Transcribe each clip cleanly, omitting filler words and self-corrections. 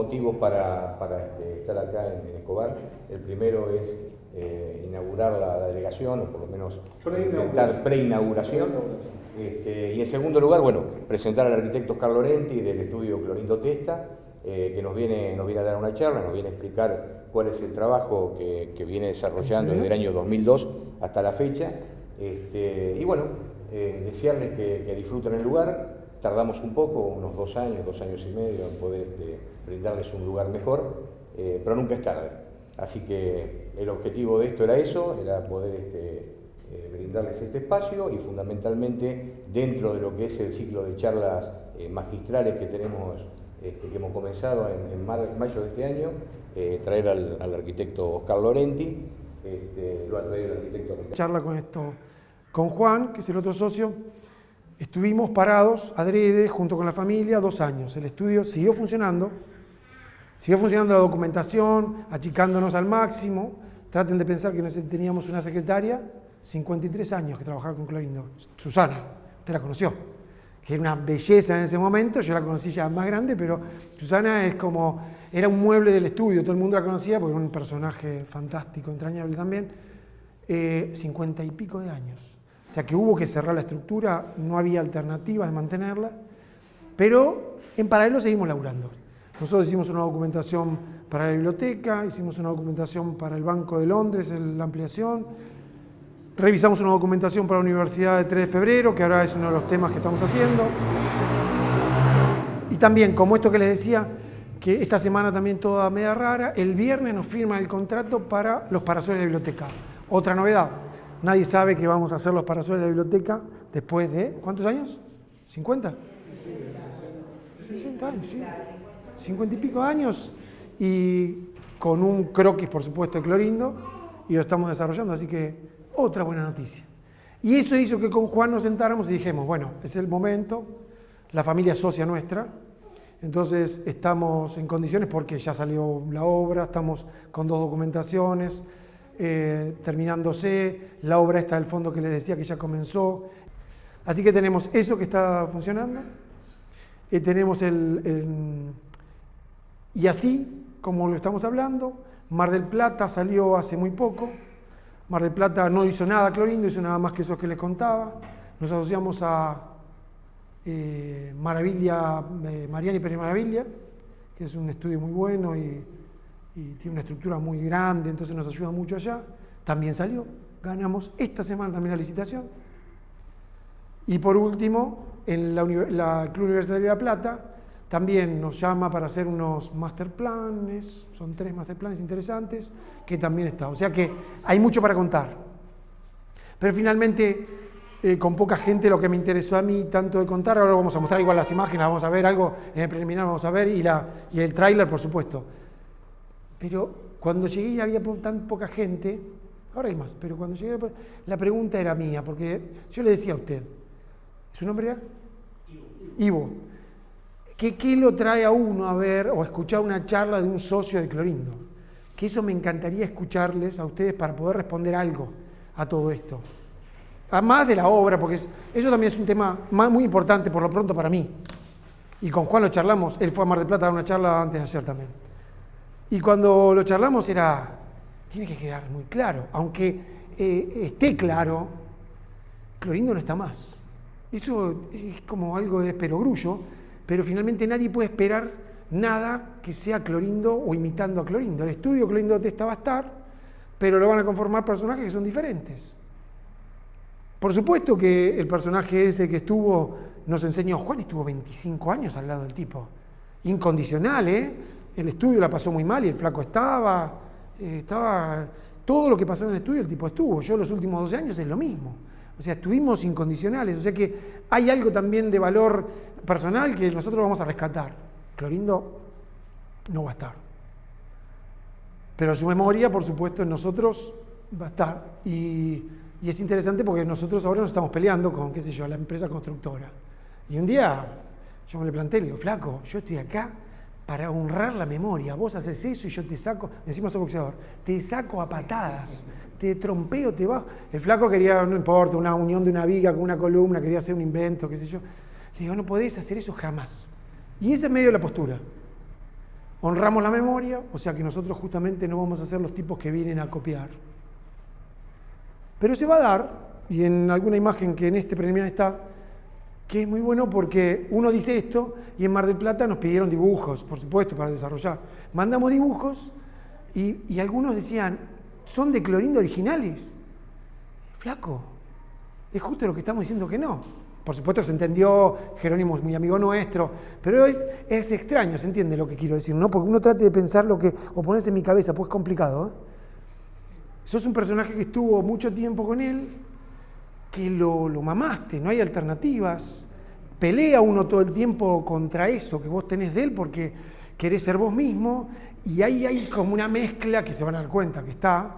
motivos para estar acá en Escobar. El primero es inaugurar la delegación, o por lo menos intentar preinauguración. Y en segundo lugar, bueno, presentar al arquitecto Oscar Lorenti del estudio Clorindo Testa, que nos viene a dar una charla, nos viene a explicar cuál es el trabajo que viene desarrollando desde el año 2002 hasta la fecha. Y bueno, desearles que disfruten el lugar. Tardamos un poco, unos 2 años y medio, en poder brindarles un lugar mejor, pero nunca es tarde. Así que el objetivo de esto era eso, era poder brindarles este espacio y fundamentalmente dentro de lo que es el ciclo de charlas magistrales que tenemos, que hemos comenzado en mayo de este año, traer al arquitecto Oscar Lorenti, lo ha traído el arquitecto. Charla con Juan, que es el otro socio. Estuvimos parados adrede junto con la familia 2 años. El estudio siguió funcionando la documentación, achicándonos al máximo. Traten de pensar que teníamos una secretaria, 53 años, que trabajaba con Clorindo. Susana, usted la conoció, que era una belleza en ese momento. Yo la conocí ya más grande, pero Susana era un mueble del estudio, todo el mundo la conocía porque era un personaje fantástico, entrañable también. 50 y pico de años. O sea que hubo que cerrar la estructura, no había alternativas de mantenerla, pero en paralelo seguimos laburando. Nosotros hicimos una documentación para la biblioteca, hicimos una documentación para el Banco de Londres, la ampliación, revisamos una documentación para la Universidad de 3 de Febrero, que ahora es uno de los temas que estamos haciendo. Y también, como esto que les decía, que esta semana también toda media rara, el viernes nos firman el contrato para los parasoles de la biblioteca. Otra novedad. Nadie sabe que vamos a hacer los parasoles de la biblioteca después de, ¿cuántos años? ¿50? 60 años, sí. 50 y pico años, y con un croquis, por supuesto, de Clorindo, y lo estamos desarrollando, así que otra buena noticia. Y eso hizo que con Juan nos sentáramos y dijimos, bueno, es el momento, la familia es socia nuestra, entonces estamos en condiciones porque ya salió la obra, estamos con 2 documentaciones, terminándose, la obra esta del fondo que les decía que ya comenzó. Así que tenemos eso que está funcionando, tenemos y así, como lo estamos hablando, Mar del Plata salió hace muy poco. Mar del Plata no hizo nada Clorindo, hizo nada más que eso que les contaba. Nos asociamos a Mariani Pérez Maravilla, que es un estudio muy bueno y tiene una estructura muy grande, entonces nos ayuda mucho allá. También salió, ganamos esta semana también la licitación. Y por último, en la Club Universitario de La Plata, también nos llama para hacer unos master planes, son 3 master planes interesantes, que también está. O sea que hay mucho para contar. Pero finalmente, con poca gente, lo que me interesó a mí tanto de contar, ahora vamos a mostrar igual las imágenes, vamos a ver algo en el preliminar, vamos a ver, y el tráiler, por supuesto. Pero cuando llegué y había tan poca gente, ahora hay más, pero cuando llegué la pregunta era mía, porque yo le decía a usted, ¿su nombre era? Ivo. ¿Qué lo trae a uno a ver o a escuchar una charla de un socio de Clorindo? Que eso me encantaría escucharles a ustedes para poder responder algo a todo esto. Además de la obra, porque eso también es un tema muy importante por lo pronto para mí. Y con Juan lo charlamos, él fue a Mar del Plata a dar una charla antes de ayer también. Y cuando lo charlamos tiene que quedar muy claro, aunque esté claro, Clorindo no está más. Eso es como algo de perogrullo, pero finalmente nadie puede esperar nada que sea Clorindo o imitando a Clorindo. El estudio Clorindo Testa va a estar, pero lo van a conformar personajes que son diferentes. Por supuesto que el personaje ese que nos enseñó, Juan estuvo 25 años al lado del tipo, incondicional, el estudio la pasó muy mal y el flaco estaba, todo lo que pasó en el estudio el tipo estuvo. Yo los últimos 12 años es lo mismo. O sea, estuvimos incondicionales. O sea que hay algo también de valor personal que nosotros vamos a rescatar. Clorindo no va a estar. Pero su memoria, por supuesto, en nosotros va a estar. Y es interesante porque nosotros ahora nos estamos peleando con, qué sé yo, la empresa constructora. Y un día yo me le planteé, le digo, flaco, yo estoy acá para honrar la memoria. Vos haces eso y yo te saco, decimos al boxeador, te saco a patadas, te trompeo, te bajo. El flaco quería, no importa, una unión de una viga con una columna, quería hacer un invento, qué sé yo. Le digo, no podés hacer eso jamás. Y esa es medio la postura. honramos la memoria, o sea que nosotros justamente no vamos a ser los tipos que vienen a copiar. Pero se va a dar, y en alguna imagen que en este preliminar está, que es muy bueno porque uno dice esto y en Mar del Plata nos pidieron dibujos, por supuesto, para desarrollar. Mandamos dibujos y algunos decían, son de Clorindo originales. Flaco, es justo lo que estamos diciendo que no. Por supuesto se entendió, Jerónimo es muy amigo nuestro, pero es extraño, se entiende lo que quiero decir, ¿no? Porque uno trate de pensar o ponerse en mi cabeza, pues es complicado, ¿eh? Sos un personaje que estuvo mucho tiempo con él, que lo mamaste, no hay alternativas. Pelea uno todo el tiempo contra eso que vos tenés de él porque querés ser vos mismo y ahí hay como una mezcla que se van a dar cuenta que está.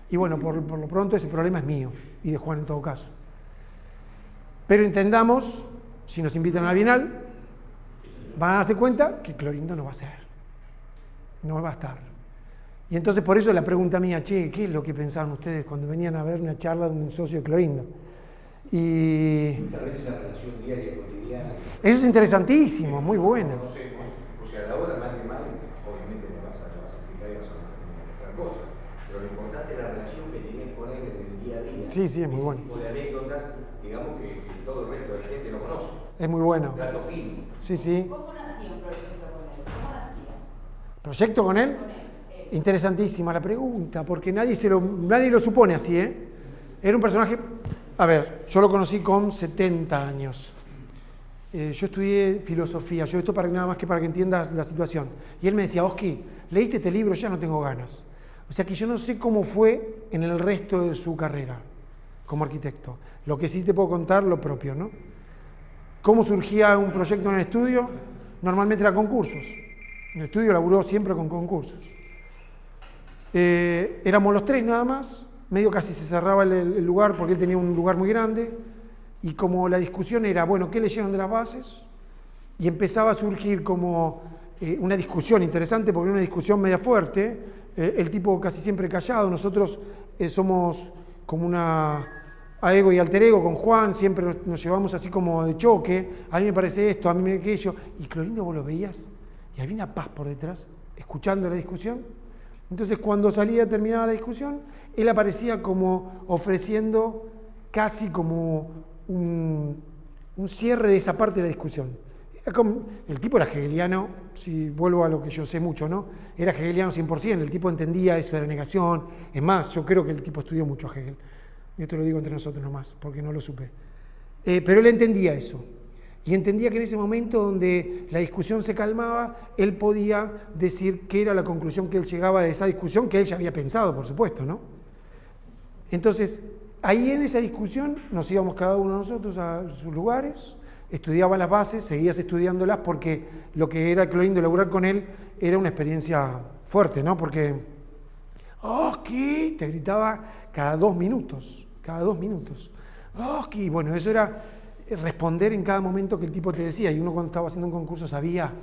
Y bueno, por lo pronto ese problema es mío y de Juan en todo caso. Pero entendamos, si nos invitan a la Bienal, van a darse cuenta que Clorindo no va a ser, no va a estar. Y entonces por eso la pregunta mía, che, ¿qué es lo que pensaban ustedes cuando venían a ver una charla de un socio de Clorindo? Y tal vez esa relación diaria, cotidiana. Eso es interesantísimo, muy bueno. No sé, o sea, a la hora mal que mal, obviamente me vas a explicar y vas a mostrar cosas. Pero lo importante es la relación que tenés con él en el día a día. Sí, es muy bueno. Ese tipo de anécdotas, digamos, que todo el resto de la gente no conoce. Es muy bueno. Trato fino. Sí. ¿Cómo nacía un proyecto con él? ¿Cómo nacía? ¿Proyecto con él? Con él. Interesantísima la pregunta, porque nadie lo supone así, ¿eh? Era un personaje... A ver, yo lo conocí con 70 años. Yo estudié filosofía, yo esto nada más que para que entiendas la situación. Y él me decía, Oski, ¿leíste este libro? Ya no tengo ganas. O sea que yo no sé cómo fue en el resto de su carrera como arquitecto. Lo que sí te puedo contar, lo propio, ¿no? ¿Cómo surgía un proyecto en el estudio? Normalmente era concursos. En el estudio laburó siempre con concursos. Éramos los tres nada más, medio casi se cerraba el lugar porque él tenía un lugar muy grande y como la discusión era, bueno, ¿qué leyeron de las bases? Y empezaba a surgir como una discusión interesante porque era una discusión media fuerte, el tipo casi siempre callado, nosotros somos como una ego y alter ego con Juan, siempre nos llevamos así como de choque, a mí me parece esto, a mí me aquello, y Clorindo vos lo veías y había una paz por detrás, escuchando la discusión. Entonces, cuando salía terminada la discusión, él aparecía como ofreciendo casi como un cierre de esa parte de la discusión. Era como, el tipo era hegeliano, si vuelvo a lo que yo sé mucho, ¿no? Era hegeliano 100%, el tipo entendía eso de la negación. Es más, yo creo que el tipo estudió mucho a Hegel. Esto lo digo entre nosotros nomás, porque no lo supe. Pero él entendía eso. Y entendía que en ese momento donde la discusión se calmaba, él podía decir qué era la conclusión que él llegaba de esa discusión, que él ya había pensado, por supuesto, ¿no? Entonces, ahí en esa discusión nos íbamos cada uno de nosotros a sus lugares, estudiaba las bases, seguías estudiándolas porque lo que era Clorindo laburar con él era una experiencia fuerte, ¿no? Porque, ¡oh, qué! Te gritaba cada 2 minutos, ¡oh, qué! Bueno, eso era responder en cada momento que el tipo te decía, y uno cuando estaba haciendo un concurso sabía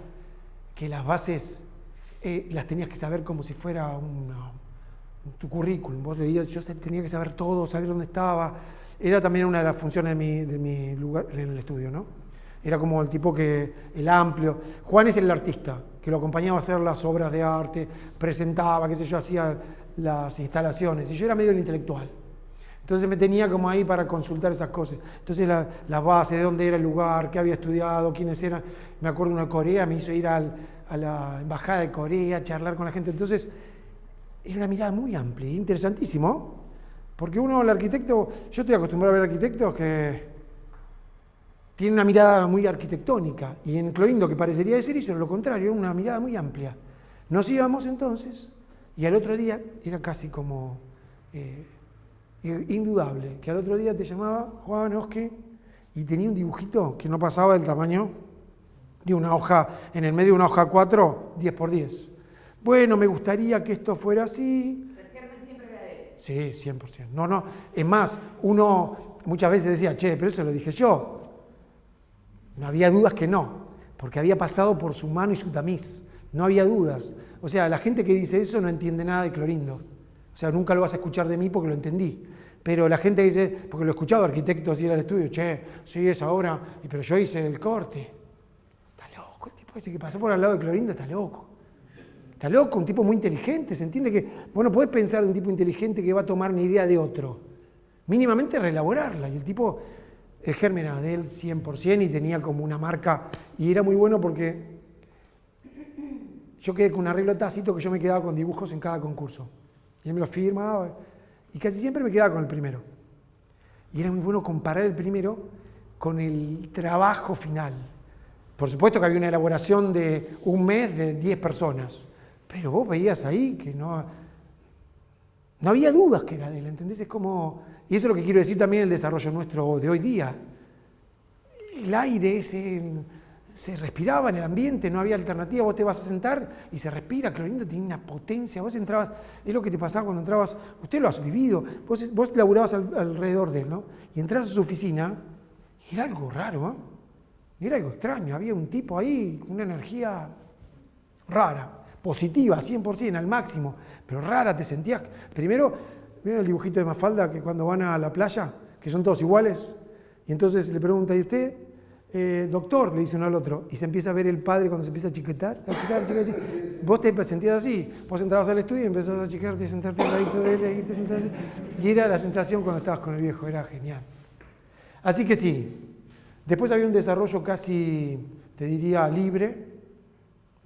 que las bases las tenías que saber como si fuera tu currículum. Vos leías, yo tenía que saber todo, saber dónde estaba. Era también una de las funciones de mi lugar en el estudio, ¿no? Era como el tipo el amplio. Juan es el artista, que lo acompañaba a hacer las obras de arte, presentaba, qué sé yo, hacía las instalaciones, y yo era medio el intelectual. Entonces me tenía como ahí para consultar esas cosas. Entonces la base, de dónde era el lugar, qué había estudiado, quiénes eran. Me acuerdo uno de Corea, me hizo ir a la embajada de Corea, charlar con la gente. Entonces era una mirada muy amplia, interesantísimo. Porque uno, el arquitecto, yo estoy acostumbrado a ver arquitectos que tienen una mirada muy arquitectónica. Y en Clorindo, que parecería ser eso, era lo contrario, era una mirada muy amplia. Nos íbamos entonces, y al otro día era casi como... indudable, que al otro día te llamaba Juan, Oski, y tenía un dibujito que no pasaba del tamaño de una hoja, en el medio de una hoja 4, 10 por 10. Bueno, me gustaría que esto fuera así. ¿El germen siempre era de él? Sí, 100%. No, es más, uno muchas veces decía, che, pero eso lo dije yo. No había dudas que no, porque había pasado por su mano y su tamiz. No había dudas. O sea, la gente que dice eso no entiende nada de Clorindo. O sea, nunca lo vas a escuchar de mí porque lo entendí. Pero la gente dice, porque lo he escuchado arquitectos ir al estudio, che, sí, esa obra, pero yo hice el corte. Está loco, el tipo ese que pasó por al lado de Clorindo está loco. Está loco, un tipo muy inteligente, se entiende que vos no podés pensar en un tipo inteligente que va a tomar una idea de otro. Mínimamente reelaborarla. Y el tipo, el germen era de él 100% y tenía como una marca. Y era muy bueno porque yo quedé con un arreglo tácito que yo me quedaba con dibujos en cada concurso. Y él me lo firmaba y casi siempre me quedaba con el primero. Y era muy bueno comparar el primero con el trabajo final. Por supuesto que había una elaboración de un mes de 10 personas. Pero vos veías ahí que no había dudas que era de él, ¿entendés? Es como, y eso es lo que quiero decir también el desarrollo nuestro de hoy día. El aire se respiraba en el ambiente, no había alternativa, vos te vas a sentar y se respira, Clorindo tenía una potencia, vos entrabas, es lo que te pasaba cuando entrabas, usted lo has vivido, vos laburabas alrededor de él, ¿no? Y entrabas a su oficina, y era algo raro, ¿eh? Era algo extraño, había un tipo ahí con una energía rara. Positiva, 100%, al máximo, pero rara, te sentías. Primero, ¿vieron el dibujito de Mafalda que cuando van a la playa, que son todos iguales? Y entonces le pregunta, ¿y usted, doctor? Le dice uno al otro, y se empieza a ver el padre cuando se empieza a achicar. Vos te sentías así, vos entrabas al estudio y empezabas a achicarte, sentarte al ladito de él, y te sentabas así. Y era la sensación cuando estabas con el viejo, era genial. Así que sí, después había un desarrollo casi, te diría, libre.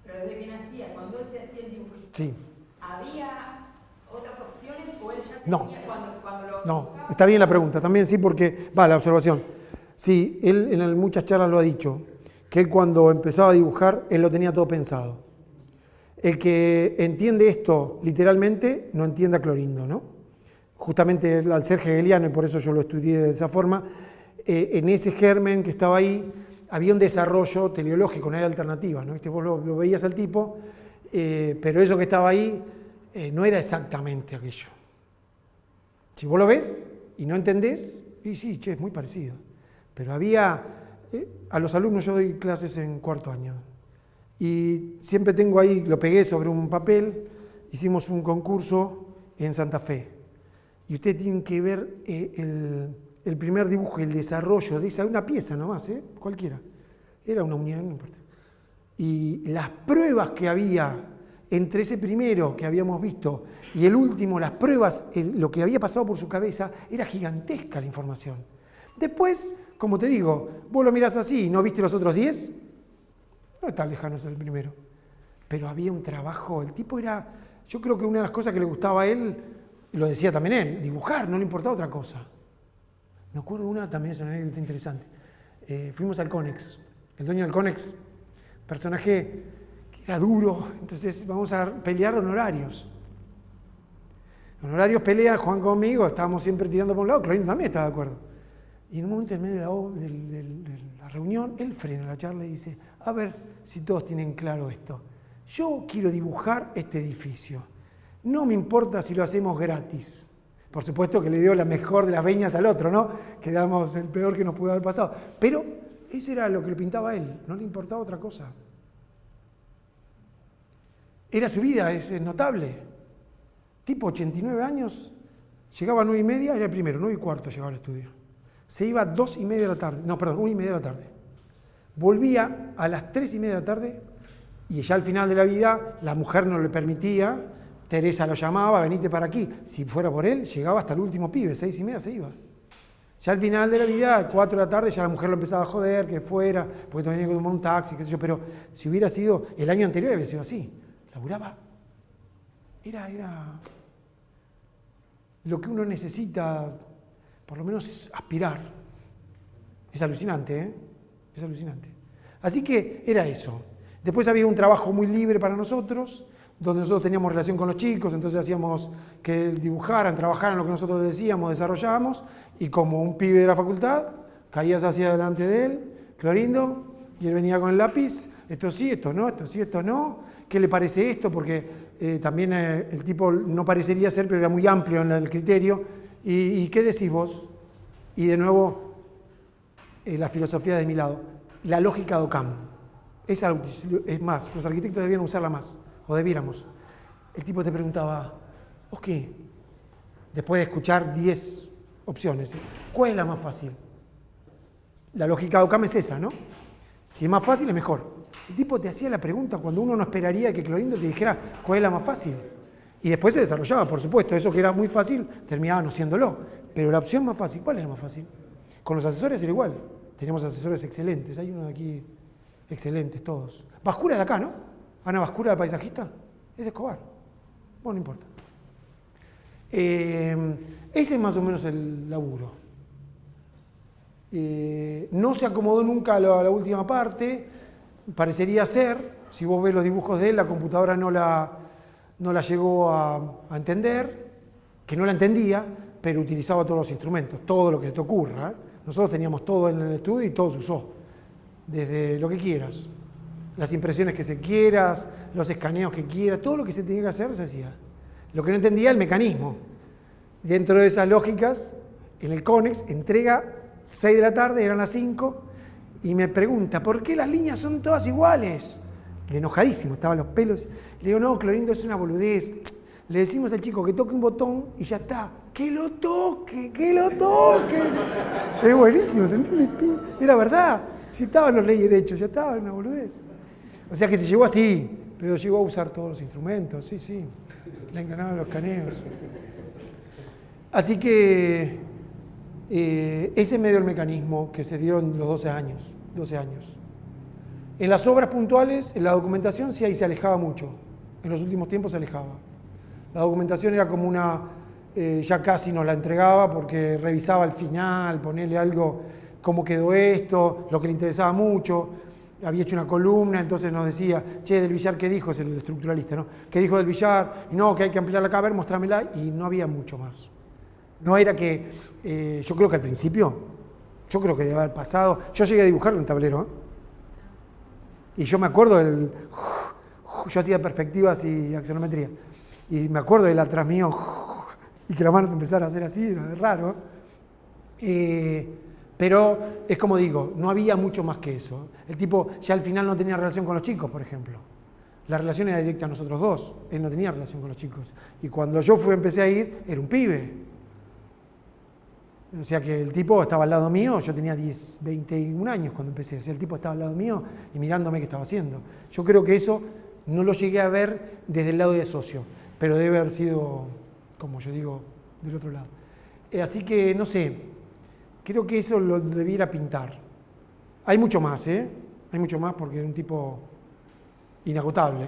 Pero desde que nacía, cuando él te hacía el dibujito, Sí. ¿había otras opciones o él ya No. tenía cuando lo No, dibujaba? está bien la pregunta, también sí, porque va la observación. Sí, él en muchas charlas lo ha dicho, que él cuando empezaba a dibujar, él lo tenía todo pensado. El que entiende esto literalmente, no entiende a Clorindo, ¿no? Justamente al ser hegeliano, y por eso yo lo estudié de esa forma, en ese germen que estaba ahí, había un desarrollo teleológico, no era alternativa, ¿no? Vos lo veías al tipo, pero eso que estaba ahí no era exactamente aquello. Si vos lo ves y no entendés, y sí, che, es muy parecido. Pero había, a los alumnos yo doy clases en cuarto año, y siempre tengo ahí, lo pegué sobre un papel, hicimos un concurso en Santa Fe, y ustedes tienen que ver el primer dibujo, el desarrollo de una pieza nomás, cualquiera. Era una unidad, no importa. Y las pruebas que había entre ese primero que habíamos visto y el último, las pruebas, lo que había pasado por su cabeza, era gigantesca la información. Después, como te digo, vos lo mirás así y no viste los otros 10, no está lejano ser el primero. Pero había un trabajo, el tipo era, yo creo que una de las cosas que le gustaba a él, y lo decía también él, dibujar, no le importaba otra cosa. Me acuerdo de una, también es una anécdota interesante. Fuimos al Conex. El dueño del Conex, personaje que era duro, entonces vamos a pelear honorarios. Honorarios pelea, Juan conmigo, estábamos siempre tirando por un lado, Clorindo también estaba de acuerdo. Y en un momento en medio de la reunión, él frena la charla y dice, a ver si todos tienen claro esto. Yo quiero dibujar este edificio. No me importa si lo hacemos gratis. Por supuesto que le dio la mejor de las veñas al otro, ¿no? Que damos el peor que nos pudo haber pasado. Pero eso era lo que le pintaba a él, no le importaba otra cosa. Era su vida, es notable. Tipo 89 años, llegaba a 9:30, era el primero, 9:15 llegaba al estudio. Se iba a 2:30 de la tarde, no, perdón, 1:30 de la tarde. Volvía a las 3:30 de la tarde y ya al final de la vida la mujer no le permitía. Teresa lo llamaba, venite para aquí. Si fuera por él, llegaba hasta el último pibe, 6:30 se iba. Ya al final de la vida, 4 de la tarde, ya la mujer lo empezaba a joder, que fuera, porque también tenía que tomar un taxi, qué sé yo, pero si hubiera sido, el año anterior había sido así. Laburaba. Era lo que uno necesita, por lo menos, es aspirar. Es alucinante, ¿eh? Es alucinante. Así que era eso. Después había un trabajo muy libre para nosotros, donde nosotros teníamos relación con los chicos, entonces hacíamos que dibujaran, trabajaran lo que nosotros decíamos, desarrollábamos, y como un pibe de la facultad, caías hacia delante de él, Clorindo, y él venía con el lápiz, esto sí, esto no, esto sí, esto no, ¿qué le parece esto? Porque también el tipo no parecería ser, pero era muy amplio en el criterio, ¿y qué decís vos? Y de nuevo, la filosofía de mi lado, la lógica de Occam. Esa es más, los arquitectos debían usarla más. O debiéramos. El tipo te preguntaba, ok, después de escuchar 10 opciones, ¿cuál es la más fácil? La lógica de Occam es esa, ¿no? Si es más fácil, es mejor. El tipo te hacía la pregunta cuando uno no esperaría que Clorindo te dijera cuál es la más fácil. Y después se desarrollaba, por supuesto, eso que era muy fácil terminaba no siéndolo. Pero la opción más fácil, ¿cuál era más fácil? Con los asesores era igual. Teníamos asesores excelentes, hay uno de aquí excelentes todos. Bascura es de acá, ¿no? Ana Bascura, el paisajista, es de Escobar. Bueno, no importa. Ese es más o menos el laburo. No se acomodó nunca a la última parte, parecería ser, si vos ves los dibujos de él, la computadora no la llegó a entender, que no la entendía, pero utilizaba todos los instrumentos, todo lo que se te ocurra. Nosotros teníamos todo en el estudio y todo se usó, desde lo que quieras, las impresiones que se quieras, los escaneos que quieras, todo lo que se tenía que hacer se hacía. Lo que no entendía el mecanismo. Dentro de esas lógicas, en el CONEX, entrega 6 de la tarde, eran las 5, y me pregunta, ¿por qué las líneas son todas iguales? Le enojadísimo, estaban los pelos. Le digo, no, Clorindo, es una boludez. Le decimos al chico que toque un botón y ya está. ¡Que lo toque! ¡Que lo toque! Es buenísimo, ¿se entiende? Era verdad. Si estaban los leyes derechos, ya estaba, una boludez. O sea que se llegó así, pero llegó a usar todos los instrumentos, sí. Le enganaban los caneos. Así que ese es medio el mecanismo que se dio en los 12 años. En las obras puntuales, en la documentación, sí ahí se alejaba mucho. En los últimos tiempos se alejaba. La documentación era como ya casi nos la entregaba porque revisaba al final, ponerle algo, cómo quedó esto, lo que le interesaba mucho. Había hecho una columna, entonces nos decía, che, del Villar, ¿qué dijo? Es el estructuralista, ¿no? ¿Qué dijo del Villar? Y no, que hay que ampliarla acá, a ver, mostrámela, y no había mucho más. No era que, yo creo que al principio, yo creo que debe haber pasado, yo llegué a dibujarlo en un tablero, ¿eh? Y yo me acuerdo yo hacía perspectivas y axonometría, y me acuerdo del atrás mío, y que la mano te empezara a hacer así, era raro. Pero es como digo, no había mucho más que eso. El tipo ya al final no tenía relación con los chicos, por ejemplo. La relación era directa a nosotros dos, él no tenía relación con los chicos. Y cuando yo empecé a ir, era un pibe. O sea que el tipo estaba al lado mío, yo tenía 21 años cuando empecé. O sea, el tipo estaba al lado mío y mirándome qué estaba haciendo. Yo creo que eso no lo llegué a ver desde el lado de socio, pero debe haber sido, como yo digo, del otro lado. Así que, no sé, creo que eso lo debiera pintar. Hay mucho más, Hay mucho más porque es un tipo inagotable.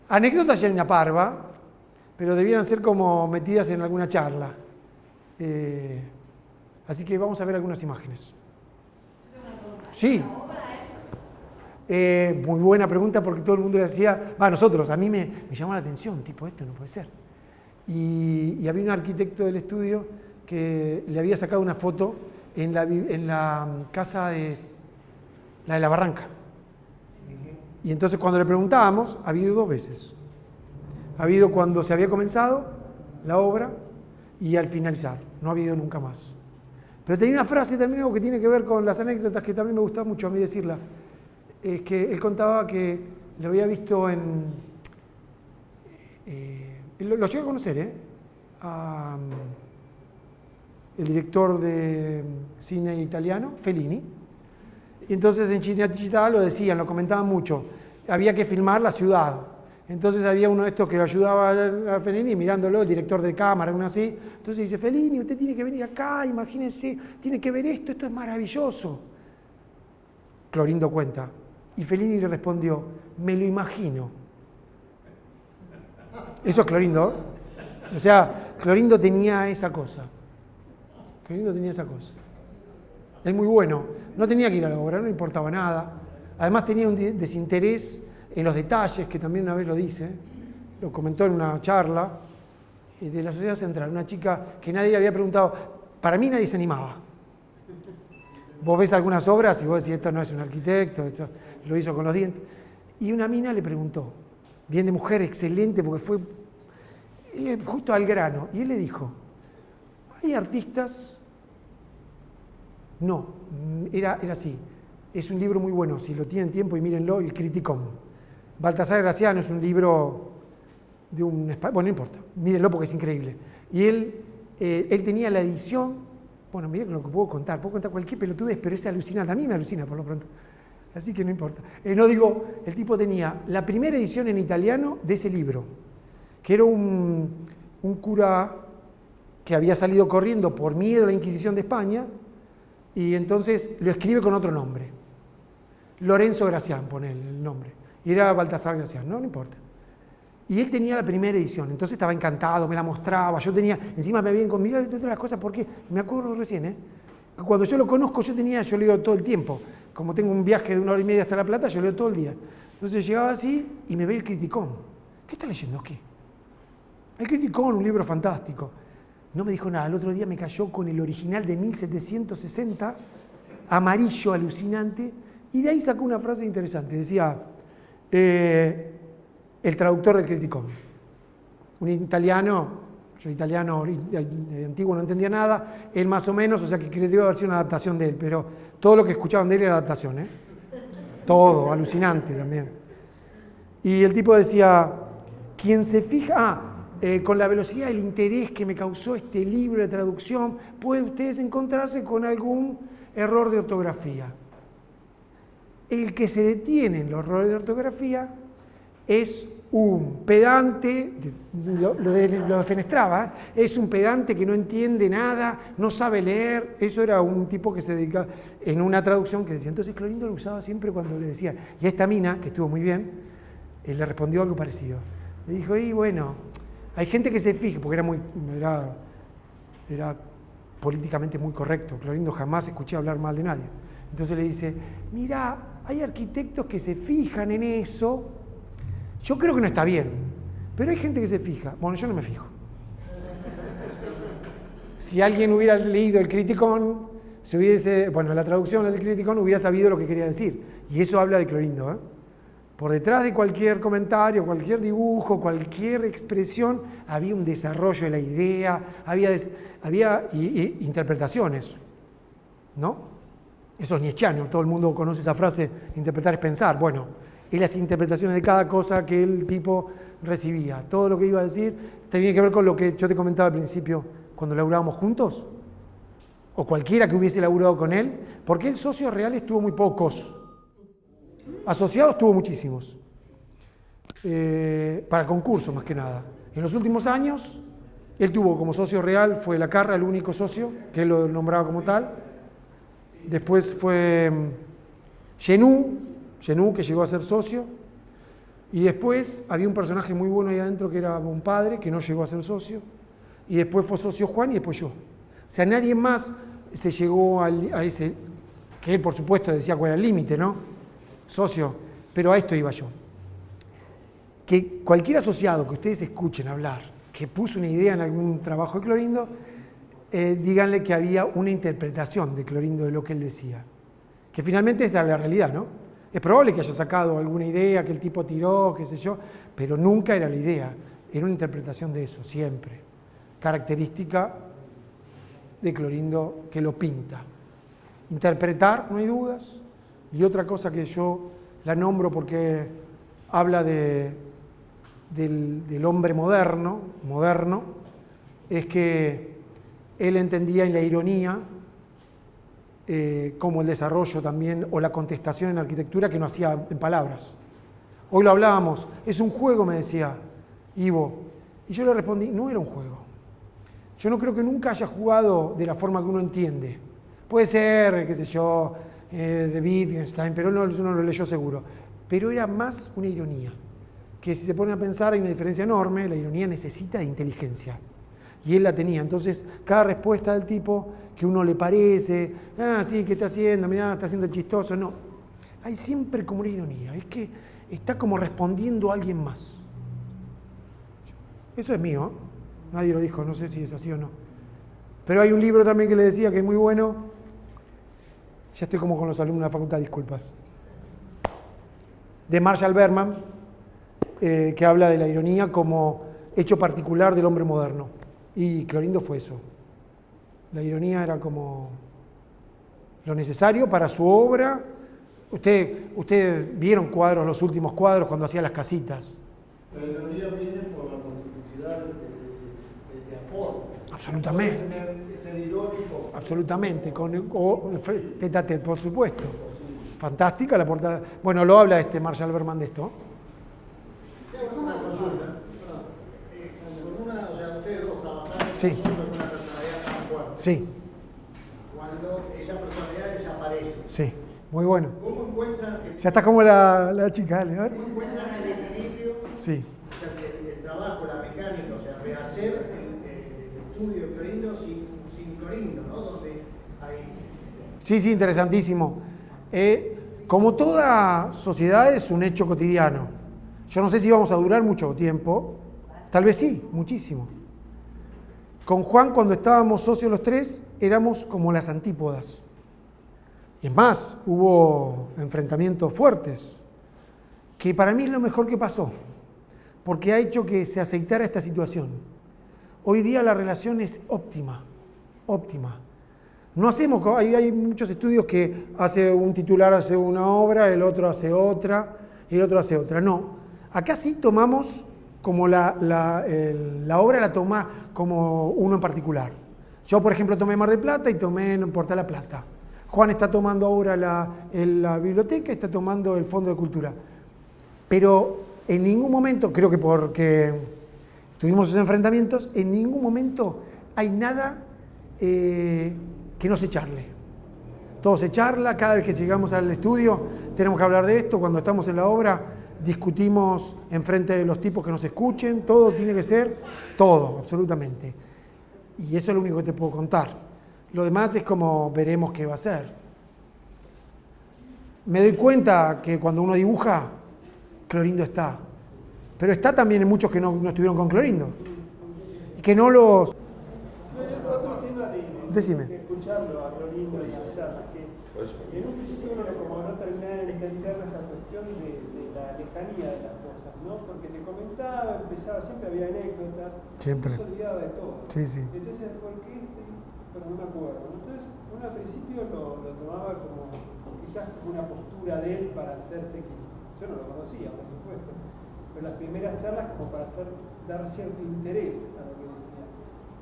Anécdotas ya hay una parva, pero debieran ser como metidas en alguna charla. Así que vamos a ver algunas imágenes. Sí. Muy buena pregunta porque todo el mundo le decía, nosotros, a mí me llamó la atención, tipo, esto no puede ser. Y había un arquitecto del estudio que le había sacado una foto en la casa la de la Barranca. Y entonces cuando le preguntábamos, ha habido 2 veces. Ha habido cuando se había comenzado la obra y al finalizar. No ha habido nunca más. Pero tenía una frase también que tiene que ver con las anécdotas que también me gusta mucho a mí decirla. Es que él contaba que lo había visto lo llegué a conocer, el director de cine italiano, Fellini. Y entonces en Cinecittà lo decían, lo comentaban mucho. Había que filmar la ciudad. Entonces había uno de estos que lo ayudaba a Fellini, mirándolo, el director de cámara, uno así. Entonces dice, Fellini, usted tiene que venir acá, imagínese, tiene que ver esto es maravilloso. Clorindo cuenta. Y Fellini le respondió, me lo imagino. Eso es Clorindo. O sea, Clorindo tenía esa cosa. Es muy bueno. No tenía que ir a la obra, no le importaba nada. Además tenía un desinterés en los detalles, que también una vez lo dice. Lo comentó en una charla de la Sociedad Central. Una chica que nadie le había preguntado. Para mí nadie se animaba. Vos ves algunas obras y vos decís, esto no es un arquitecto, esto lo hizo con los dientes. Y una mina le preguntó, bien de mujer, excelente, porque fue justo al grano. Y él le dijo, ¿hay artistas? No, era así. Es un libro muy bueno, si lo tienen tiempo y mírenlo, El Criticón. Baltasar Graciano es un libro de un... Bueno, no importa, mírenlo porque es increíble. Y él tenía la edición Bueno, mira lo que puedo contar cualquier pelotudez, pero es alucinante, a mí me alucina por lo pronto. Así que no importa. No digo, el tipo tenía la primera edición en italiano de ese libro, que era un cura que había salido corriendo por miedo a la Inquisición de España, y entonces lo escribe con otro nombre. Lorenzo Gracián, pone el nombre. Y era Baltasar Gracián, no importa. Y él tenía la primera edición, entonces estaba encantado, me la mostraba, yo tenía, encima me habían convidado y todas las cosas, porque me acuerdo recién, que cuando yo lo conozco, yo leo todo el tiempo. Como tengo un viaje de 1 hora y media hasta La Plata, yo leo todo el día. Entonces llegaba así y me ve el Criticón. ¿Qué está leyendo? ¿Qué? El Criticón, un libro fantástico. No me dijo nada. El otro día me cayó con el original de 1760, amarillo, alucinante, y de ahí sacó una frase interesante. Decía, el traductor del Criticón. Un italiano, yo italiano antiguo no entendía nada, él más o menos, o sea que debe haber sido una adaptación de él, pero todo lo que escuchaban de él era adaptación, todo, alucinante también. Y el tipo decía, quien se fija, con la velocidad del interés que me causó este libro de traducción, pueden ustedes encontrarse con algún error de ortografía. El que se detiene en los errores de ortografía es un pedante, lo defenestraba, es un pedante que no entiende nada, no sabe leer. Eso era un tipo que se dedicaba, en una traducción que decía, entonces Clorindo lo usaba siempre cuando le decía, y a esta mina, que estuvo muy bien, le respondió algo parecido. Le dijo, y bueno, hay gente que se fija, porque era políticamente muy correcto, Clorindo jamás escuché hablar mal de nadie. Entonces le dice, mira, hay arquitectos que se fijan en eso. Yo creo que no está bien, pero hay gente que se fija. Bueno, yo no me fijo. Si alguien hubiera leído el Criticón, la traducción del Criticón hubiera sabido lo que quería decir. Y eso habla de Clorindo. Por detrás de cualquier comentario, cualquier dibujo, cualquier expresión, había un desarrollo de la idea, había interpretaciones, ¿no? Eso es nietzscheano, todo el mundo conoce esa frase, interpretar es pensar. Bueno, y las interpretaciones de cada cosa que el tipo recibía. Todo lo que iba a decir tenía que ver con lo que yo te comentaba al principio, cuando laburábamos juntos, o cualquiera que hubiese laburado con él, porque él socios reales tuvo muy pocos, asociados tuvo muchísimos, para concursos más que nada. En los últimos años, él tuvo como socio real, fue Lacarra el único socio, que él lo nombraba como tal. Después fue Genú, que llegó a ser socio, y después había un personaje muy bueno ahí adentro que era un padre, que no llegó a ser socio, y después fue socio Juan y después yo. O sea, nadie más se llegó a ese, que él por supuesto decía cuál era el límite, ¿no? Socio, pero a esto iba yo. Que cualquier asociado que ustedes escuchen hablar, que puso una idea en algún trabajo de Clorindo, díganle que había una interpretación de Clorindo de lo que él decía, que finalmente es la realidad, ¿no? Es probable que haya sacado alguna idea que el tipo tiró, qué sé yo, pero nunca era la idea, era una interpretación de eso, siempre. Característica de Clorindo que lo pinta. Interpretar, no hay dudas, y otra cosa que yo la nombro porque habla del hombre moderno, es que él entendía en la ironía como el desarrollo también o la contestación en arquitectura que no hacía en palabras. Hoy lo hablábamos, es un juego, me decía Ivo, y yo le respondí, no era un juego. Yo no creo que nunca haya jugado de la forma que uno entiende. Puede ser, qué sé yo, de Wittgenstein, pero uno lo leyó seguro. Pero era más una ironía, que si se pone a pensar hay una diferencia enorme, la ironía necesita de inteligencia. Y él la tenía. Entonces, cada respuesta del tipo que uno le parece, sí, ¿qué está haciendo? Mirá, está haciendo chistoso. No, hay siempre como una ironía. Es que está como respondiendo a alguien más. Eso es mío, nadie lo dijo, no sé si es así o no. Pero hay un libro también que le decía que es muy bueno. Ya estoy como con los alumnos de la facultad, disculpas. De Marshall Berman, que habla de la ironía como hecho particular del hombre moderno. Y Clorindo fue eso. La ironía era como lo necesario para su obra. Ustedes vieron cuadros, los últimos cuadros, cuando hacía las casitas. Pero la ironía viene por la multiplicidad de aportes. Absolutamente. Ser irónico. Absolutamente, tete a tete, por supuesto. Fantástica la portada. Bueno, lo habla Marshall Berman de esto. Una consulta. O sea, ustedes dos trabajando Sí. con una personalidad tan fuerte. Sí, Cuando esa personalidad desaparece, sí, muy bueno. ¿cómo encuentran Ya está como la chica, dale, a ver. ¿cómo encuentran el equilibrio? Sí, O sea, que el trabajo, la mecánica, o sea, rehacer el estudio de Clorindo sin Clorindo, ¿no? Donde hay... sí, interesantísimo. Como toda sociedad es un hecho cotidiano. Yo no sé si vamos a durar mucho tiempo, tal vez sí, muchísimo. Con Juan, cuando estábamos socios los tres, éramos como las antípodas. Y es más, hubo enfrentamientos fuertes, que para mí es lo mejor que pasó, porque ha hecho que se aceitara esta situación. Hoy día la relación es óptima, óptima. No hacemos, hay muchos estudios que un titular hace una obra, el otro hace otra, y el otro hace otra. No, acá sí tomamos como la obra la toma como uno en particular. Yo, por ejemplo, tomé Mar del Plata y tomé Portal La Plata. Juan está tomando ahora la biblioteca, está tomando el Fondo de Cultura. Pero en ningún momento, creo que porque tuvimos esos enfrentamientos, en ningún momento hay nada que no se charle. Todo se charla, cada vez que llegamos al estudio tenemos que hablar de esto, cuando estamos en la obra discutimos enfrente de los tipos que nos escuchen, todo tiene que ser, todo, absolutamente. Y eso es lo único que te puedo contar. Lo demás es como veremos qué va a ser. Me doy cuenta que cuando uno dibuja, Clorindo está. Pero está también en muchos que no estuvieron con Clorindo. Y que no los... Otro tema Decime. de escucharlo a Clorindo y sus charlas, que en un principio uno como no termina de entender esta cuestión de la lejanía de las cosas, ¿no? Porque te comentaba, empezaba, siempre había anécdotas, Siempre. no se olvidaba de todo. Sí, sí. Entonces, ¿por qué pero no me acuerdo? Entonces, uno al principio lo tomaba como quizás como una postura de él para hacerse quizás. Yo no lo conocía, por supuesto, pero las primeras charlas como para dar cierto interés a lo que decía.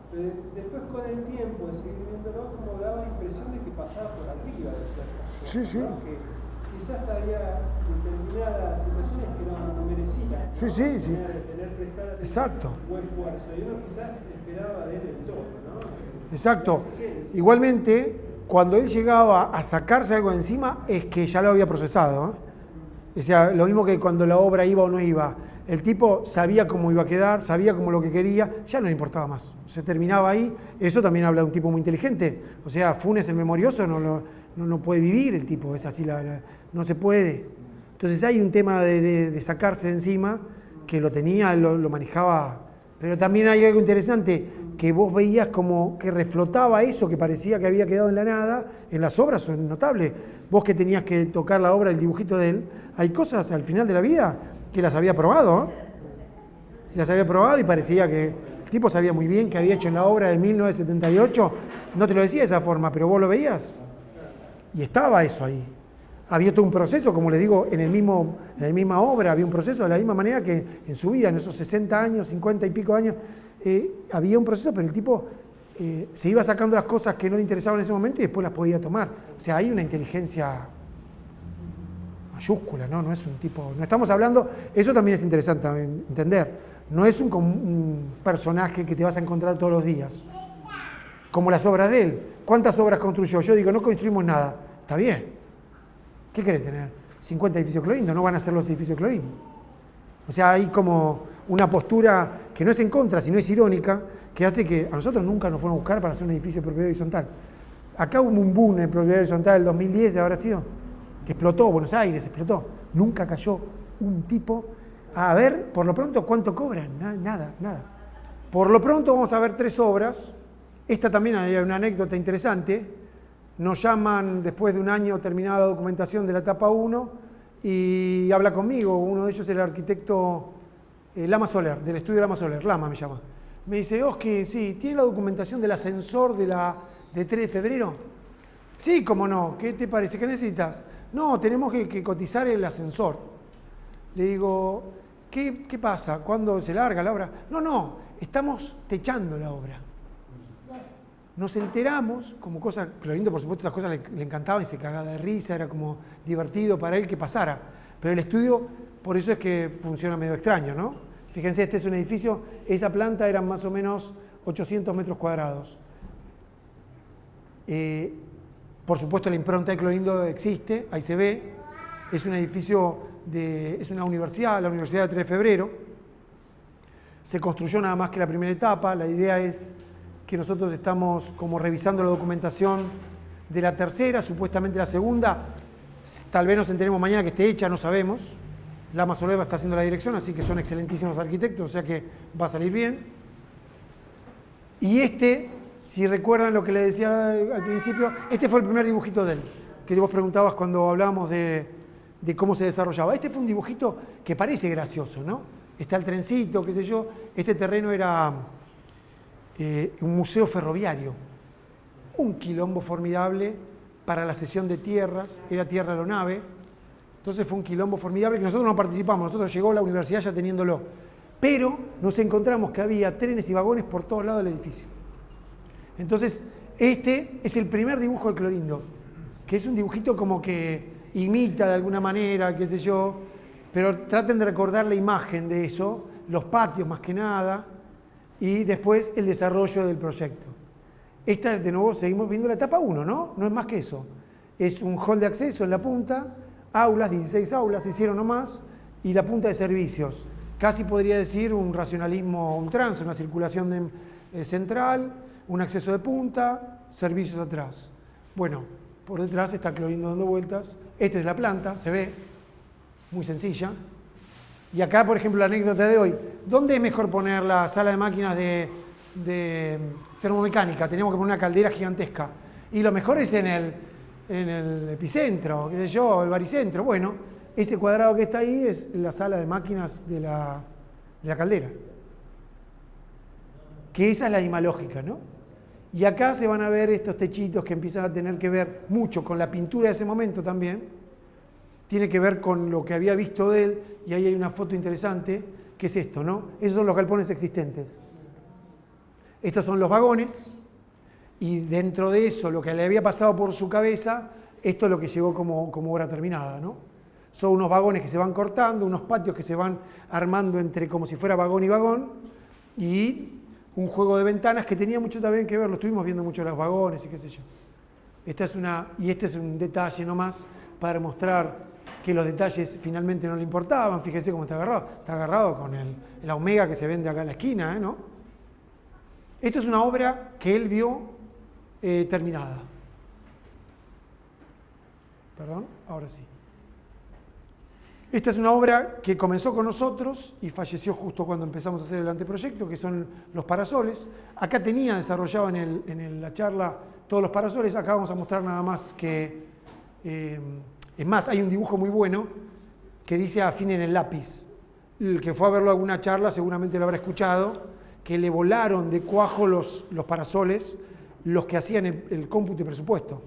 Pero después con el tiempo de seguir viéndolo, como daba la impresión de que pasaba por arriba de ciertas cosas. Sí, sí. ¿No? Que quizás había determinadas situaciones que no merecían. Sí, sí, sí. Tener prestada Exacto. buen esfuerzo. Y uno quizás esperaba de él el todo, ¿no? Exacto. Igualmente, cuando él llegaba a sacarse algo de encima, es que ya lo había procesado, ¿eh? O sea, lo mismo que cuando la obra iba o no iba. El tipo sabía cómo iba a quedar, sabía cómo lo que quería, ya no le importaba más. Se terminaba ahí. Eso también habla de un tipo muy inteligente. O sea, Funes el memorioso no puede vivir el tipo, es así, no se puede. Entonces hay un tema de sacarse de encima, que lo tenía, lo manejaba. Pero también hay algo interesante, que vos veías como que reflotaba eso que parecía que había quedado en la nada. En las obras son notables. Vos que tenías que tocar la obra, el dibujito de él, hay cosas al final de la vida que las había probado, ¿eh? Las había probado y parecía que el tipo sabía muy bien que había hecho en la obra de 1978. No te lo decía de esa forma, pero vos lo veías. Y estaba eso ahí. Había todo un proceso, como les digo, en la misma obra había un proceso de la misma manera que en su vida, en esos 60 años, 50 y pico años, había un proceso, pero el tipo se iba sacando las cosas que no le interesaban en ese momento y después las podía tomar. O sea, hay una inteligencia mayúscula, ¿no? No es un tipo... No estamos hablando... Eso también es interesante entender. No es un personaje que te vas a encontrar todos los días. Como las obras de él. ¿Cuántas obras construyó? Yo digo, no construimos nada. Está bien. ¿Qué querés tener? 50 edificios Clorindo, no van a ser los edificios Clorindo. O sea, hay como una postura que no es en contra, sino es irónica, que hace que a nosotros nunca nos fueron a buscar para hacer un edificio de propiedad horizontal. Acá hubo un boom en propiedad horizontal del 2010, ¿habrá sido? Que explotó, Buenos Aires explotó. Nunca cayó un tipo a ver, por lo pronto, cuánto cobran. Nada. Por lo pronto vamos a ver 3 obras. Esta también hay una anécdota interesante. Nos llaman después de un año terminada la documentación de la etapa 1 y habla conmigo. Uno de ellos es el arquitecto Lama Soler, del estudio Lama Soler. Lama me llama. Me dice, Oski, sí, ¿tiene la documentación del ascensor de 3 de febrero? Sí, cómo no. ¿Qué te parece? ¿Qué necesitas? No, tenemos que cotizar el ascensor. Le digo, ¿qué pasa? ¿Cuándo se larga la obra? No, estamos techando la obra. Nos enteramos, como cosa, Clorindo por supuesto las cosas le encantaban y se cagaba de risa, era como divertido para él que pasara. Pero el estudio, por eso es que funciona medio extraño, ¿no? Fíjense, este es un edificio, esa planta eran más o menos 800 metros cuadrados. Por supuesto la impronta de Clorindo existe, ahí se ve. Es un edificio, es una universidad, la Universidad de 3 de Febrero. Se construyó nada más que la primera etapa. La idea es que nosotros estamos como revisando la documentación de la tercera, supuestamente la segunda. Tal vez nos enteremos mañana que esté hecha, no sabemos. Lama Soleva está haciendo la dirección, así que son excelentísimos arquitectos, o sea que va a salir bien. Y si recuerdan lo que le decía al principio, este fue el primer dibujito de él, que vos preguntabas cuando hablábamos de cómo se desarrollaba. Este fue un dibujito que parece gracioso, ¿no? Está el trencito, qué sé yo. Este terreno era un museo ferroviario. Un quilombo formidable para la cesión de tierras, era tierra a la nave. Entonces fue un quilombo formidable que nosotros no participamos, nosotros llegó a la universidad ya teniéndolo. Pero nos encontramos que había trenes y vagones por todos lados del edificio. Entonces, este es el primer dibujo de Clorindo, que es un dibujito como que imita de alguna manera, qué sé yo, pero traten de recordar la imagen de eso, los patios más que nada, y después el desarrollo del proyecto. Esta, de nuevo, seguimos viendo la etapa 1, ¿no? No es más que eso. Es un hall de acceso en la punta, aulas, 16 aulas, se hicieron nomás, y la punta de servicios. Casi podría decir un racionalismo ultranza, una circulación central, un acceso de punta, servicios atrás. Bueno, por detrás está Clorindo dando vueltas. Esta es la planta, se ve, muy sencilla. Y acá, por ejemplo, la anécdota de hoy. ¿Dónde es mejor poner la sala de máquinas de termomecánica? Teníamos que poner una caldera gigantesca. Y lo mejor es en el epicentro, qué sé yo, el baricentro. Bueno, ese cuadrado que está ahí es la sala de máquinas de la caldera. Que esa es la misma lógica, ¿no? Y acá se van a ver estos techitos que empiezan a tener que ver mucho con la pintura de ese momento también. Tiene que ver con lo que había visto de él, y ahí hay una foto interesante, que es esto, ¿no? Esos son los galpones existentes. Estos son los vagones, y dentro de eso, lo que le había pasado por su cabeza, esto es lo que llegó como obra terminada, ¿no? Son unos vagones que se van cortando, unos patios que se van armando entre como si fuera vagón y vagón, y un juego de ventanas que tenía mucho también que ver, lo estuvimos viendo mucho los vagones y qué sé yo. Este es un detalle nomás para mostrar que los detalles finalmente no le importaban. Fíjese cómo está agarrado con la Omega que se vende acá en la esquina, ¿no? Esto es una obra que él vio terminada. Perdón, ahora sí. Esta es una obra que comenzó con nosotros y falleció justo cuando empezamos a hacer el anteproyecto, que son los parasoles. Acá tenía desarrollado en la charla todos los parasoles. Acá vamos a mostrar nada más que... es más, hay un dibujo muy bueno que dice afinen el lápiz. El que fue a verlo a alguna charla seguramente lo habrá escuchado, que le volaron de cuajo los parasoles, los que hacían el cómputo y presupuesto.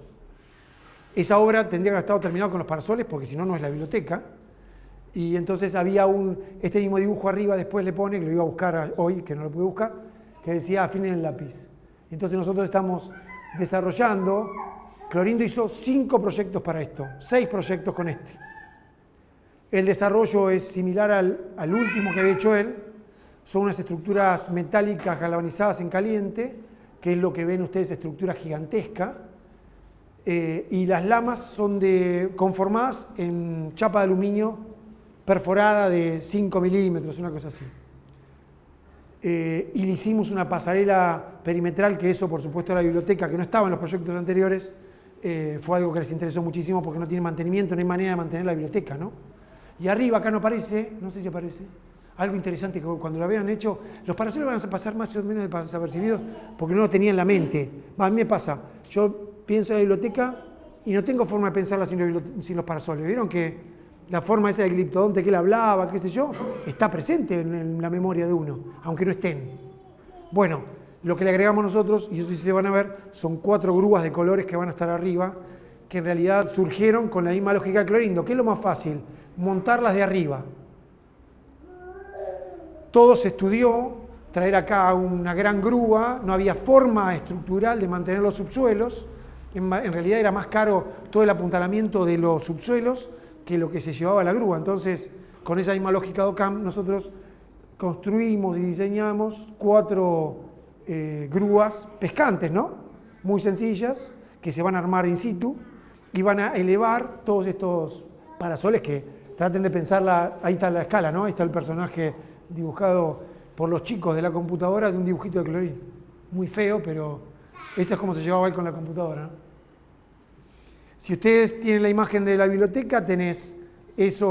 Esa obra tendría que haber estado terminada con los parasoles, porque si no, no es la biblioteca. Y entonces había este mismo dibujo arriba, después le pone, que lo iba a buscar hoy, que no lo pude buscar, que decía afinen el lápiz. Entonces nosotros estamos desarrollando, Clorindo hizo 5 proyectos para esto, 6 proyectos con este. El desarrollo es similar al último que había hecho él, son unas estructuras metálicas galvanizadas en caliente, que es lo que ven ustedes, estructura gigantesca, y las lamas son conformadas en chapa de aluminio perforada de 5 milímetros, una cosa así. Y le hicimos una pasarela perimetral, que eso por supuesto la biblioteca, que no estaba en los proyectos anteriores, fue algo que les interesó muchísimo porque no tiene mantenimiento, no hay manera de mantener la biblioteca, ¿no? Y arriba, acá no aparece, no sé si aparece, algo interesante que cuando lo habían hecho, los parasoles van a pasar más o menos desapercibidos porque no lo tenía en la mente. A mí me pasa, yo pienso en la biblioteca y no tengo forma de pensarla sin los parasoles. ¿Vieron que la forma esa del gliptodonte que él hablaba, qué sé yo, está presente en la memoria de uno, aunque no estén? Bueno, lo que le agregamos nosotros, y eso sí se van a ver, son 4 grúas de colores que van a estar arriba, que en realidad surgieron con la misma lógica de Clorindo. ¿Qué es lo más fácil? Montarlas de arriba. Todo se estudió, traer acá una gran grúa, no había forma estructural de mantener los subsuelos, en realidad era más caro todo el apuntalamiento de los subsuelos que lo que se llevaba la grúa. Entonces, con esa misma lógica de OCAM, nosotros construimos y diseñamos 4 grúas pescantes, ¿no? Muy sencillas, que se van a armar in situ y van a elevar todos estos parasoles que traten de pensarla, ahí está la escala, ¿no? Ahí está el personaje dibujado por los chicos de la computadora de un dibujito de Clorín. Muy feo, pero eso es como se llevaba él con la computadora, ¿no? Si ustedes tienen la imagen de la biblioteca, tenés ese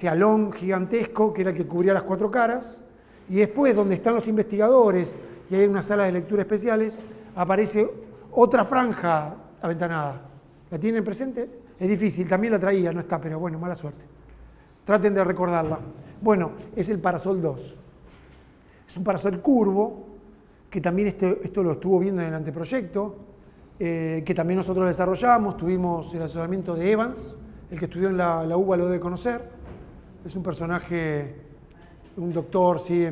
alón gigantesco que era el que cubría las 4 caras, y después donde están los investigadores y hay unas salas de lectura especiales, aparece otra franja aventanada. ¿La tienen presente? Es difícil, también la traía, no está, pero bueno, mala suerte. Traten de recordarla. Bueno, es el parasol 2. Es un parasol curvo, que también esto lo estuvo viendo en el anteproyecto, que también nosotros desarrollamos, tuvimos el asesoramiento de Evans, el que estudió en la UBA lo debe conocer. Es un personaje, un doctor, sí,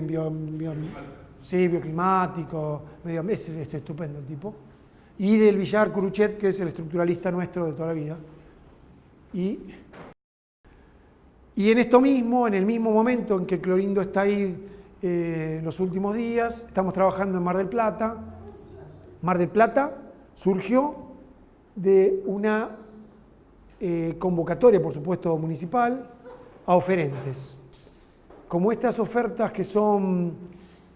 bioclimático, es estupendo el tipo. Y del Villar Curuchet, que es el estructuralista nuestro de toda la vida. Y en esto mismo, en el mismo momento en que Clorindo está ahí los últimos días, estamos trabajando en Mar del Plata. Mar del Plata surgió de una convocatoria, por supuesto, municipal, a oferentes. Como estas ofertas que son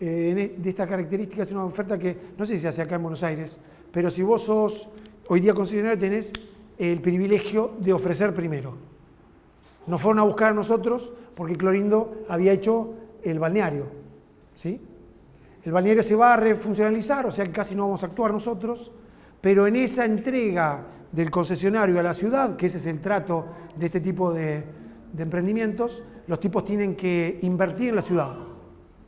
de estas características, es una oferta que no sé si se hace acá en Buenos Aires, pero si vos sos hoy día concesionario tenés el privilegio de ofrecer primero. Nos fueron a buscar a nosotros porque Clorindo había hecho el balneario, ¿sí? El balneario se va a refuncionalizar, o sea que casi no vamos a actuar nosotros, pero en esa entrega del concesionario a la ciudad, que ese es el trato de este tipo de emprendimientos, los tipos tienen que invertir en la ciudad.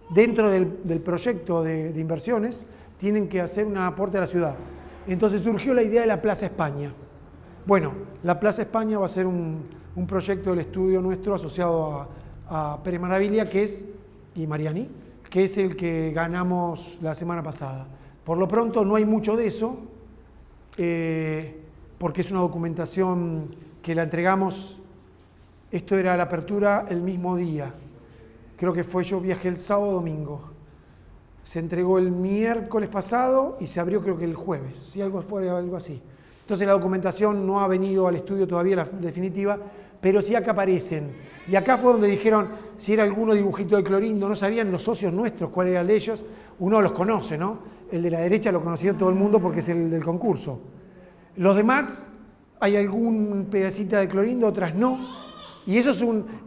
Dentro del proyecto de inversiones, tienen que hacer un aporte a la ciudad. Entonces surgió la idea de la Plaza España. Bueno, la Plaza España va a ser un proyecto del estudio nuestro asociado a Pérez Maravilla, y Mariani, que es el que ganamos la semana pasada. Por lo pronto no hay mucho de eso, porque es una documentación que la entregamos, esto era la apertura el mismo día, creo que yo viajé el sábado domingo, se entregó el miércoles pasado y se abrió creo que el jueves, si algo así. Entonces la documentación no ha venido al estudio todavía, la definitiva, pero sí acá aparecen. Y acá fue donde dijeron si era alguno dibujito de Clorindo, no sabían los socios nuestros cuál era el de ellos, uno los conoce, ¿no? El de la derecha lo conoció todo el mundo porque es el del concurso. Los demás, hay algún pedacito de Clorindo, otras no. Y eso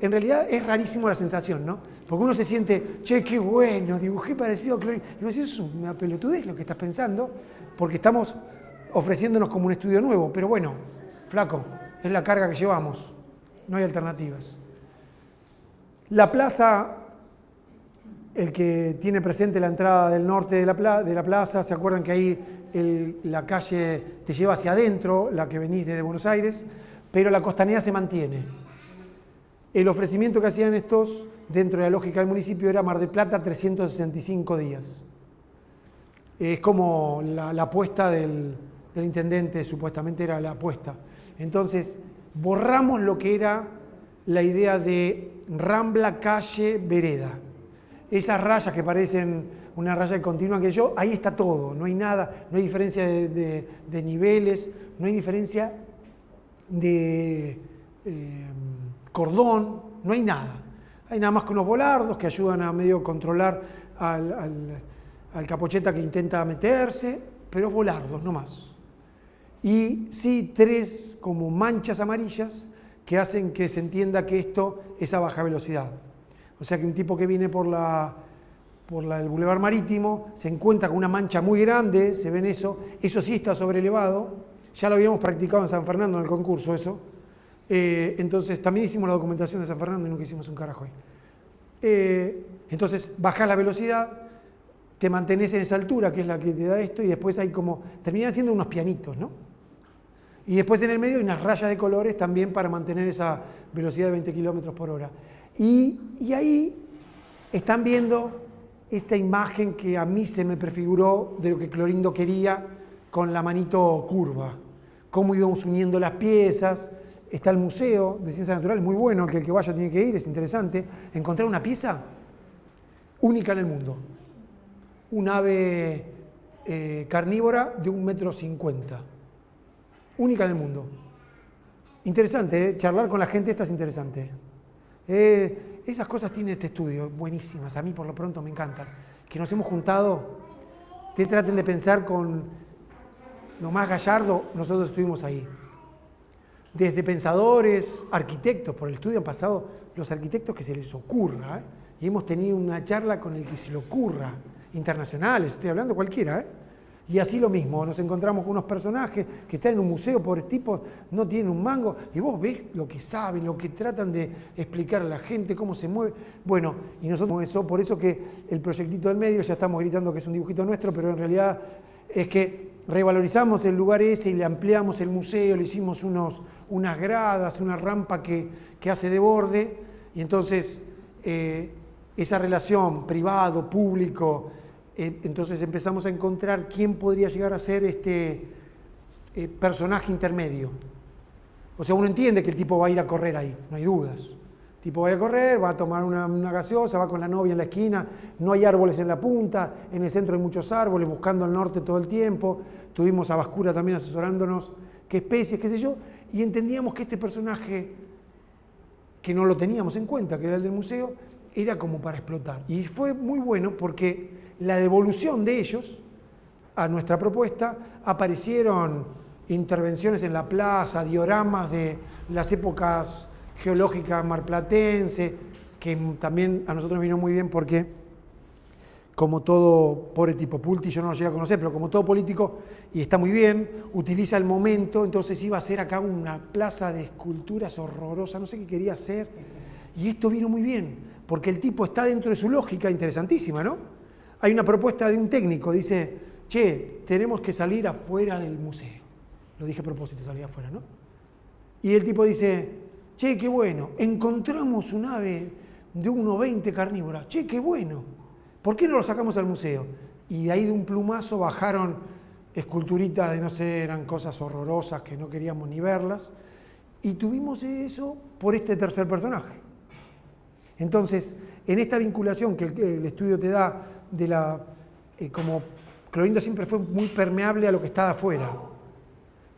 en realidad es rarísimo la sensación, ¿no? Porque uno se siente, che, qué bueno, dibujé parecido a Clorindo. Y uno dice, eso es una pelotudez lo que estás pensando, porque estamos ofreciéndonos como un estudio nuevo. Pero bueno, flaco, es la carga que llevamos, no hay alternativas. La plaza, el que tiene presente la entrada del norte de la plaza, ¿se acuerdan que ahí la calle te lleva hacia adentro, la que venís desde Buenos Aires, pero la costanera se mantiene? El ofrecimiento que hacían estos, dentro de la lógica del municipio, era Mar del Plata 365 días. Es como la apuesta del intendente, supuestamente era la apuesta. Entonces, borramos lo que era la idea de Rambla, calle, vereda. Esas rayas que parecen una raya que continúa, ahí está todo, no hay nada, no hay diferencia de niveles, no hay diferencia de cordón, no hay nada. Hay nada más que unos volardos que ayudan a medio controlar al capocheta que intenta meterse, pero volardos, no más. Y sí 3 como manchas amarillas que hacen que se entienda que esto es a baja velocidad. O sea que un tipo que viene por el Boulevard Marítimo se encuentra con una mancha muy grande, se ven eso sí está sobrelevado, ya lo habíamos practicado en San Fernando en el concurso eso. Entonces también hicimos la documentación de San Fernando y nunca hicimos un carajo ahí. Entonces bajás la velocidad, te mantenés en esa altura que es la que te da esto y después hay terminan siendo unos pianitos, ¿no? Y después en el medio hay unas rayas de colores también para mantener esa velocidad de 20 km/h. Y ahí están viendo esa imagen que a mí se me prefiguró de lo que Clorindo quería con la manito curva. Cómo íbamos uniendo las piezas. Está el Museo de Ciencias Naturales, muy bueno, que el que vaya tiene que ir, es interesante. Encontrar una pieza única en el mundo. Un ave carnívora de 1,50 m. Única en el mundo. Interesante, ¿eh? Charlar con la gente esta es interesante. Esas cosas tiene este estudio, buenísimas, a mí por lo pronto me encantan. Que nos hemos juntado, te traten de pensar con lo más gallardo, nosotros estuvimos ahí. Desde pensadores, arquitectos, por el estudio han pasado los arquitectos que se les ocurra, ¿eh? Y hemos tenido una charla con el que se le ocurra, internacionales, estoy hablando cualquiera, ¿eh? Y así lo mismo, nos encontramos con unos personajes que están en un museo, pobres tipos, no tienen un mango, y vos ves lo que saben, lo que tratan de explicar a la gente, cómo se mueve. Bueno, y nosotros eso, por eso que el proyectito del medio, ya estamos gritando que es un dibujito nuestro, pero en realidad es que revalorizamos el lugar ese y le ampliamos el museo, le hicimos unas gradas, una rampa que hace de borde, y entonces esa relación privado, público, entonces empezamos a encontrar quién podría llegar a ser este personaje intermedio. O sea, uno entiende que el tipo va a ir a correr ahí, no hay dudas. El tipo va a ir a correr, va a tomar una gaseosa, va con la novia en la esquina, no hay árboles en la punta, en el centro hay muchos árboles, buscando el norte todo el tiempo. Tuvimos a Bascura también asesorándonos qué especies, qué sé yo, y entendíamos que este personaje, que no lo teníamos en cuenta, que era el del museo, era como para explotar. Y fue muy bueno porque la devolución de ellos a nuestra propuesta, aparecieron intervenciones en la plaza, dioramas de las épocas geológicas marplatense, que también a nosotros vino muy bien porque, como todo, pobre tipo Pulti, yo no lo llegué a conocer, pero como todo político, y está muy bien, utiliza el momento, entonces iba a hacer acá una plaza de esculturas horrorosa, no sé qué quería hacer, y esto vino muy bien, porque el tipo está dentro de su lógica interesantísima, ¿no? Hay una propuesta de un técnico, dice, che, tenemos que salir afuera del museo. Lo dije a propósito, salir afuera, ¿no? Y el tipo dice, che, qué bueno, encontramos un ave de 1,20 m carnívora, che, qué bueno, ¿por qué no lo sacamos al museo? Y de ahí de un plumazo bajaron esculturitas de, no sé, eran cosas horrorosas que no queríamos ni verlas, y tuvimos eso por este tercer personaje. Entonces, en esta vinculación que el estudio te da de como Clorindo siempre fue muy permeable a lo que está afuera,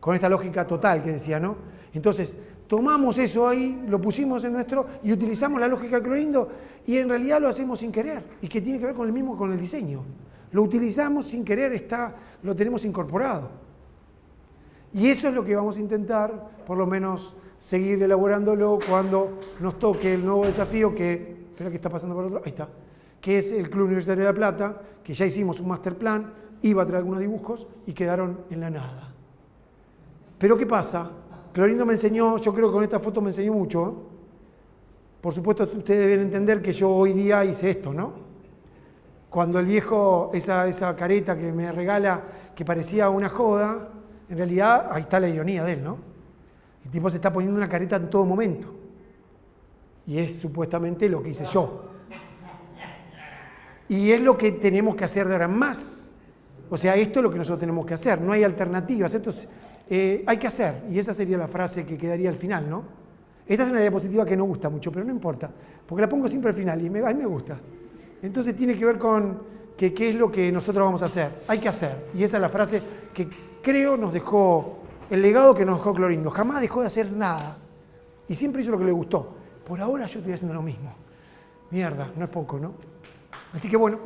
con esta lógica total que decía, ¿no? Entonces, tomamos eso ahí, lo pusimos en nuestro y utilizamos la lógica de Clorindo y en realidad lo hacemos sin querer y que tiene que ver con el mismo con el diseño. Lo utilizamos sin querer, lo tenemos incorporado. Y eso es lo que vamos a intentar, por lo menos, seguir elaborándolo cuando nos toque el nuevo desafío que, espera que está pasando por otro, ahí está, que es el Club Universitario de La Plata, que ya hicimos un master plan, iba a traer algunos dibujos y quedaron en la nada. Pero ¿qué pasa? Clorindo me enseñó, yo creo que con esta foto me enseñó mucho, ¿eh? Por supuesto, ustedes deben entender que yo hoy día hice esto, ¿no? Cuando el viejo, esa careta que me regala, que parecía una joda, en realidad ahí está la ironía de él, ¿no? El tipo se está poniendo una careta en todo momento. Y es supuestamente lo que hice yo. Y es lo que tenemos que hacer de ahora en más. O sea, esto es lo que nosotros tenemos que hacer. No hay alternativas. Entonces, hay que hacer. Y esa sería la frase que quedaría al final, ¿no? Esta es una diapositiva que no gusta mucho, pero no importa. Porque la pongo siempre al final y a mí me gusta. Entonces tiene que ver con qué es lo que nosotros vamos a hacer. Hay que hacer. Y esa es la frase que creo nos dejó, el legado que nos dejó Clorindo. Jamás dejó de hacer nada. Y siempre hizo lo que le gustó. Por ahora yo estoy haciendo lo mismo. Mierda, no es poco, ¿no? Así que bueno.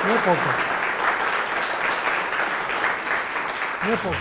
No es poco. No es poco.